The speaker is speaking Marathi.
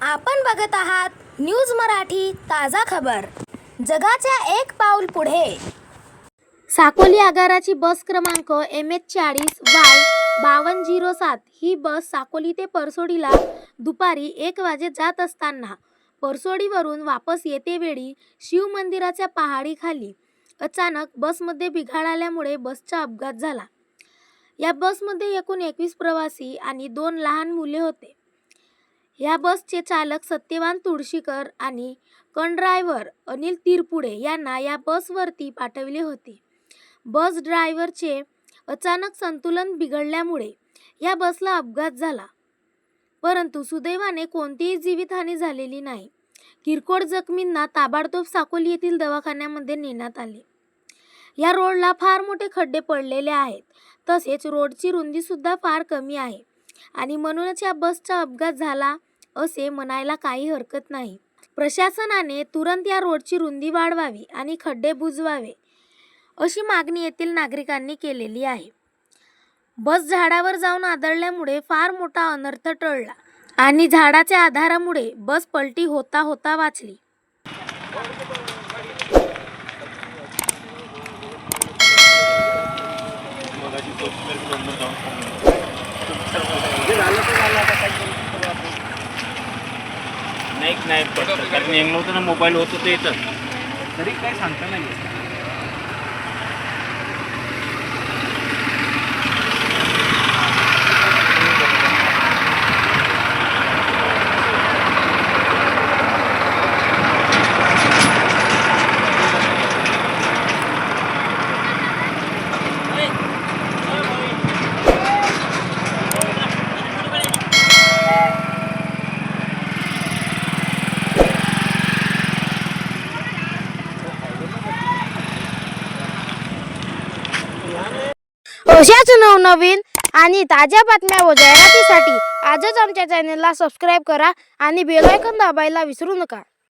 आपण बघत आहात न्यूज मराठी ताजा खबर। जगाच्या एक पाऊल पुढे। साकोली आगाराची बस क्रमांक MH40Y5207 ही बस साकोली ते परसोडीला दुपारी 1 वाजे जात असताना परसोडीवरून वापस येते वेळी शिव मंदिराच्या पहाडीखाली अचानक बसमध्ये बिघाड आल्यामुळे बसचा अपघात झाला। या बसमध्ये एकूण 21 प्रवासी आणि 2 लहान मुले होते। या बसचे चालक सत्यवान तुळशीकर आणि ड्रायव्हर अनिल तिरपुडे यांना या बसवरती पाठविले होते। बस ड्रायव्हरचे अचानक संतुलन बिघडल्यामुळे या बसला अपघात झाला, परंतु सुदैवाने कोणतीही जीवितहानी झालेली नाही। किरकोळ जखमींना ताबडतोब साकोली येथील दवाखान्यामध्ये नेण्यात आले। या रोडला फार मोठे खड्डे पडलेले आहेत, तसेच रोडची रुंदी सुद्धा फार कमी आहे आणि म्हणूनच या बसचा अपघात झाला असे म्हणायला काही हरकत नाही। प्रशासनाने तुरंत या रोडची रुंदी वाढवावी आणि खड्डे बुजवावे अशी मागणी येथील नागरिकांनी केलेली आहे। बस झाडावर जाऊन आदळल्यामुळे फार मोठा अनर्थ टळला आणि झाडाच्या आधारामुळे बस पलटी होता होता वाचली। नाही कारण नेमलं होतं ना, मोबाईल होतं ते येतं तरी काय सांगता नाही येत। अशाच नवनवीन आणि ताज्या बातम्या व जाहिरातीसाठी आजच आमच्या चॅनलला सबस्क्राईब करा आणि बेल आयकॉन दाबायला विसरू नका।